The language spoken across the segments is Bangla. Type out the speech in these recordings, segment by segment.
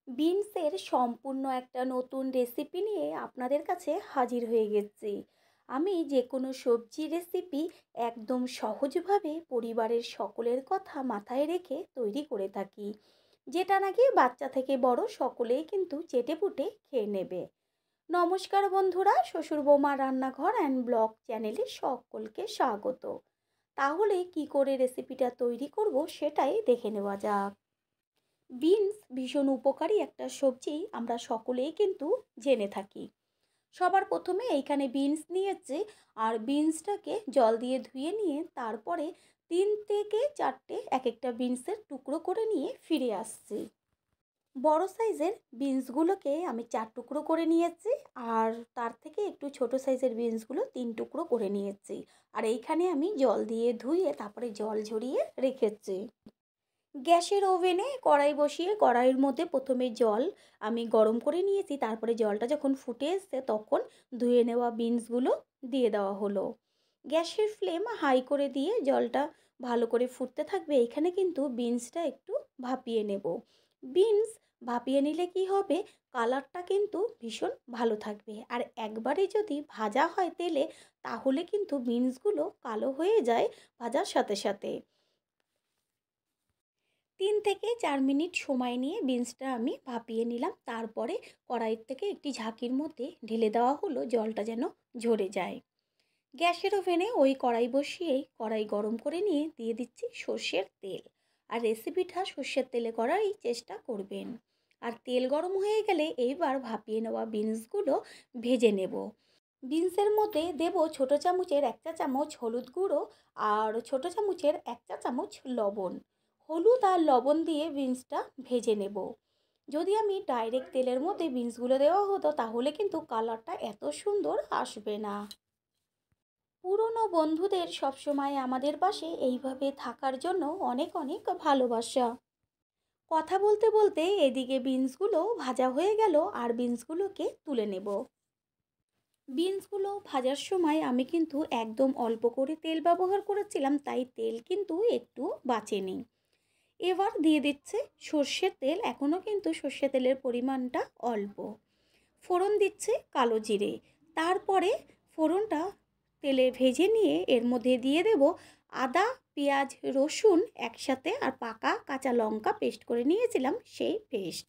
বিনসের সম্পূর্ণ একটা নতুন রেসিপি নিয়ে আপনাদের কাছে হাজির হয়ে গেছি। আমি যে কোনো সবজি রেসিপি একদম সহজভাবে পরিবারের সকলের কথা মাথায় রেখে তৈরি করে থাকি, যেটা নাকি বাচ্চা থেকে বড় সকলেই কিন্তু চেটেপুটে খেয়ে নেবে। নমস্কার বন্ধুরা, শ্বশুর বৌমা রান্নাঘর অ্যান্ড ব্লগ চ্যানেলে সকলকে স্বাগত। তাহলে কি করে রেসিপিটা তৈরি করব সেটাই দেখে নেওয়া যাক। বিনস ভীষণ উপকারী একটা সবজি, আমরা সকলেই কিন্তু জেনে থাকি। সবার প্রথমে এইখানে বিনস নিয়েছি, আর বিনসটাকে জল দিয়ে ধুয়ে নিয়ে তারপরে 3 থেকে 4টে এক একটা বিনসের টুকরো করে নিয়ে ফিরে আসছি। বড় সাইজের বিনসগুলোকে আমি 4 টুকরো করে নিয়েছি, আর তার থেকে একটু ছোট সাইজের বিনসগুলো 3 টুকরো করে নিয়েছি। আর এইখানে আমি জল দিয়ে ধুয়ে তারপরে জল ঝরিয়ে রেখেছি। গ্যাসের ওভেনে কড়াই বসিয়ে কড়াইয়ের মধ্যে প্রথমে জল আমি গরম করে নিয়েছি, তারপরে জলটা যখন ফুটে এসছে তখন ধুয়ে নেওয়া বিনসগুলো দিয়ে দেওয়া হলো। গ্যাসের ফ্লেম হাই করে দিয়ে জলটা ভালো করে ফুটতে থাকবে। এখানে কিন্তু বিনসটা একটু ভাপিয়ে নেব। বিনস ভাপিয়ে নিলে কি হবে, কালারটা কিন্তু ভীষণ ভালো থাকবে। আর একবারে যদি ভাজা হয় তেলে, তাহলে কিন্তু বিনসগুলো কালো হয়ে যায় ভাজার সাথে সাথে। 3 থেকে 4 মিনিট সময় নিয়ে বিনসটা আমি ভাপিয়ে নিলাম। তারপরে কড়াইয়ের থেকে একটি ঝাঁকির মধ্যে ঢেলে দেওয়া হলো, জলটা যেন ঝরে যায়। গ্যাসের ওভেনে ওই কড়াই বসিয়েই কড়াই গরম করে নিয়ে দিয়ে দিচ্ছি সর্ষের তেল। আর রেসিপিটা সর্ষের তেলে করারই চেষ্টা করবেন। আর তেল গরম হয়ে গেলে এইবার ভাপিয়ে নেওয়া বিনসগুলো ভেজে নেব। বিনসের মধ্যে দেব ছোটো চামচের 1 চা চামচ হলুদ গুঁড়ো, আর ছোটো চামচের 1 চা চামচ লবণ। হলুদ আর লবণ দিয়ে বিনসটা ভেজে নেব। যদি আমি ডাইরেক্ট তেলের মধ্যে বিনসগুলো দেওয়া হতো, তাহলে কিন্তু কালারটা এত সুন্দর আসবে না। পুরনো বন্ধুদের সবসময় আমাদের পাশে এইভাবে থাকার জন্য অনেক অনেক ভালোবাসা। কথা বলতে বলতে এদিকে বিনসগুলো ভাজা হয়ে গেল, আর বিনসগুলোকে তুলে নেব। বিনসগুলো ভাজার সময় আমি কিন্তু একদম অল্প করে তেল ব্যবহার করেছিলাম, তাই তেল কিন্তু একটু বাঁচেনি। এবার দিয়ে দিচ্ছে সর্ষের তেল। এখনও কিন্তু সর্ষের তেলের পরিমাণটা অল্প। ফোড়ন দিচ্ছে কালো জিরে। তারপরে ফোড়নটা তেলে ভেজে নিয়ে এর মধ্যে দিয়ে দেব আদা, পেঁয়াজ, রসুন একসাথে, আর পাকা কাঁচা লঙ্কা পেস্ট করে নিয়েছিলাম সেই পেস্ট।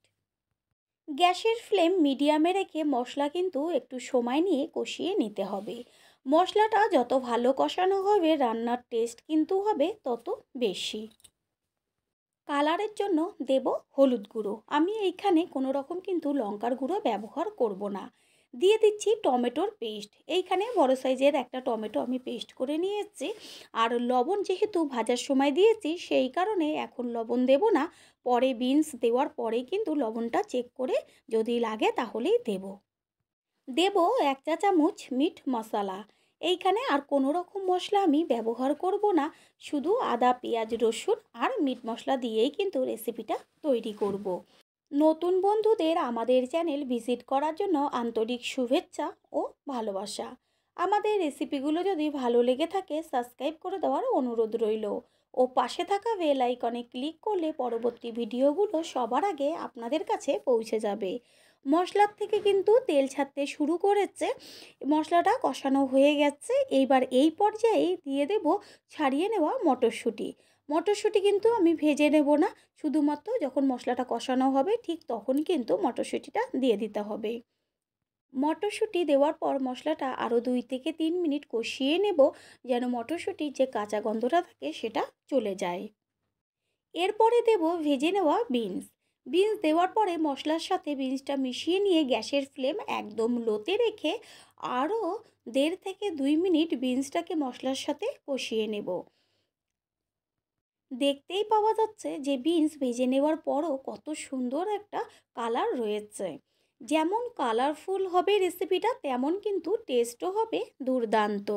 গ্যাসের ফ্লেম মিডিয়ামে রেখে মশলা কিন্তু একটু সময় নিয়ে কষিয়ে নিতে হবে। মশলাটা যত ভালো কষানো হবে, রান্নার টেস্ট কিন্তু হবে তত বেশি। কালারের জন্য দেব হলুদ গুঁড়ো। আমি এইখানে কোনো রকম কিন্তু লঙ্কার গুঁড়ো ব্যবহার করব না। দিয়ে দিচ্ছি টমেটোর পেস্ট। এইখানে বড় সাইজের একটা টমেটো আমি পেস্ট করে নিয়েছি। আর লবণ যেহেতু ভাজার সময় দিয়েছি, সেই কারণে এখন লবণ দেব না। পরে বিনস দেওয়ার পরেই কিন্তু লবণটা চেক করে যদি লাগে তাহলেই দেব। দেব 1 চা চামচ মিট মশলা। এইখানে আর কোনো রকম মশলা আমি ব্যবহার করব না, শুধু আদা, পেঁয়াজ, রসুন আর মিট মশলা দিয়েই কিন্তু রেসিপিটা তৈরি করব। নতুন বন্ধুদের আমাদের চ্যানেল ভিজিট করার জন্য আন্তরিক শুভেচ্ছা ও ভালোবাসা। আমাদের রেসিপিগুলো যদি ভালো লেগে থাকে, সাবস্ক্রাইব করে দেওয়ার অনুরোধ রইল। ও পাশে থাকা বেল আইকনে ক্লিক করলে পরবর্তী ভিডিওগুলো সবার আগে আপনাদের কাছে পৌঁছে যাবে। মশলার থেকে কিন্তু তেল ছাড়তে শুরু করেছে, মশলাটা কষানো হয়ে গেছে। এইবার এই পর্যায়ে দিয়ে দেব ছাড়িয়ে নেওয়া মটরশুঁটি। মটরশুঁটি কিন্তু আমি ভেজে নেব না, শুধুমাত্র যখন মশলাটা কষানো হবে ঠিক তখন কিন্তু মটরশুঁটিটা দিয়ে দিতে হবে। মটরশুঁটি দেওয়ার পর মশলাটা আরও 2 থেকে 3 মিনিট কষিয়ে নেব, যেন মটরশুঁটির যে কাঁচা গন্ধটা থাকে সেটা চলে যায়। এরপরে দেব ভেজে নেওয়া বিনস। বিনস দেওয়ার পরে মশলার সাথে বিনসটা মিশিয়ে নিয়ে গ্যাসের ফ্লেম একদম লোতে রেখে আরও 1.5 থেকে 2 মিনিট বিনসটাকে মশলার সাথে কষিয়ে নেব। দেখতেই পাওয়া যাচ্ছে যে বিনস ভেজে নেওয়ার পরও কত সুন্দর একটা কালার রয়েছে। যেমন কালারফুল হবে রেসিপিটা, তেমন কিন্তু টেস্টও হবে দুর্দান্ত।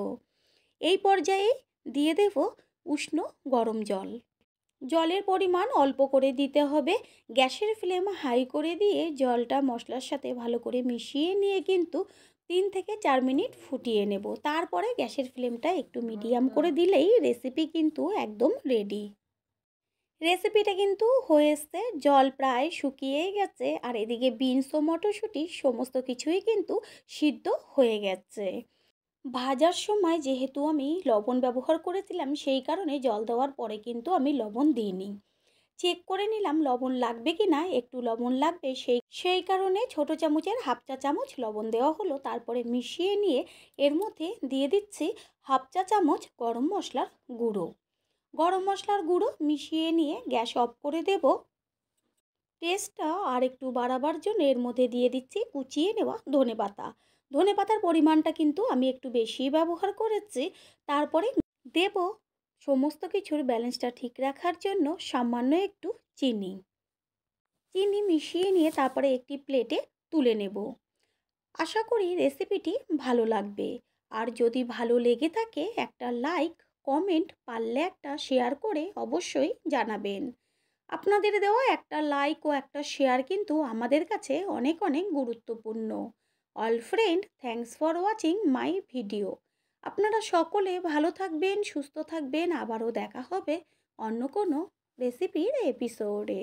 এই পর্যায়ে দিয়ে দেব উষ্ণ গরম জল। জলের পরিমাণ অল্প করে দিতে হবে। গ্যাসের ফ্লেম হাই করে দিয়ে জলটা মশলার সাথে ভালো করে মিশিয়ে নিয়ে কিন্তু 3 থেকে 4 মিনিট ফুটিয়ে নেব। তারপরে গ্যাসের ফ্লেমটা একটু মিডিয়াম করে দিলেই রেসিপি কিন্তু একদম রেডি। রেসিপিটা কিন্তু হয়ে এসছে, জল প্রায় শুকিয়েই গেছে আর এদিকে বিনস ও মটরশুঁটি সমস্ত কিছুই কিন্তু সিদ্ধ হয়ে গেছে। ভাজার সময় যেহেতু আমি লবণ ব্যবহার করেছিলাম সেই কারণে জল দেওয়ার পরে কিন্তু আমি লবণ দিইনি। চেক করে নিলাম লবণ লাগবে কি না, একটু লবণ লাগবে, সেই কারণে ছোট চামচের হাফ চা চামচ লবণ দেওয়া হলো। তারপরে মিশিয়ে নিয়ে এর মধ্যে দিয়ে দিচ্ছি হাফ চা চামচ গরম মশলার গুঁড়ো। গরম মশলার গুঁড়ো মিশিয়ে নিয়ে গ্যাস অফ করে দেব। টেস্টটা আর একটু বাড়াবার জন্য এর মধ্যে দিয়ে দিচ্ছি কুচিয়ে নেওয়া ধনেপাতা। ধনেপাতার পরিমাণটা কিন্তু আমি একটু বেশি ব্যবহার করেছি। তারপরে দেব সমস্ত কিছুর ব্যালেন্সটা ঠিক রাখার জন্য সামান্য একটু চিনি। চিনি মিশিয়ে নিয়ে তারপরে একটি প্লেটে তুলে নেব। আশা করি রেসিপিটি ভালো লাগবে। আর যদি ভালো লেগে থাকে একটা লাইক, কমেন্ট, পারলে একটা শেয়ার করে অবশ্যই জানাবেন। আপনাদের দেওয়া একটা লাইক ও একটা শেয়ার কিন্তু আমাদের কাছে অনেক অনেক গুরুত্বপূর্ণ। All friend, thanks for watching my video. আপনারা সকলে ভালো থাকবেন, সুস্থ থাকবেন। আবারও দেখা হবে অন্য কোনো রেসিপির এপিসোডে।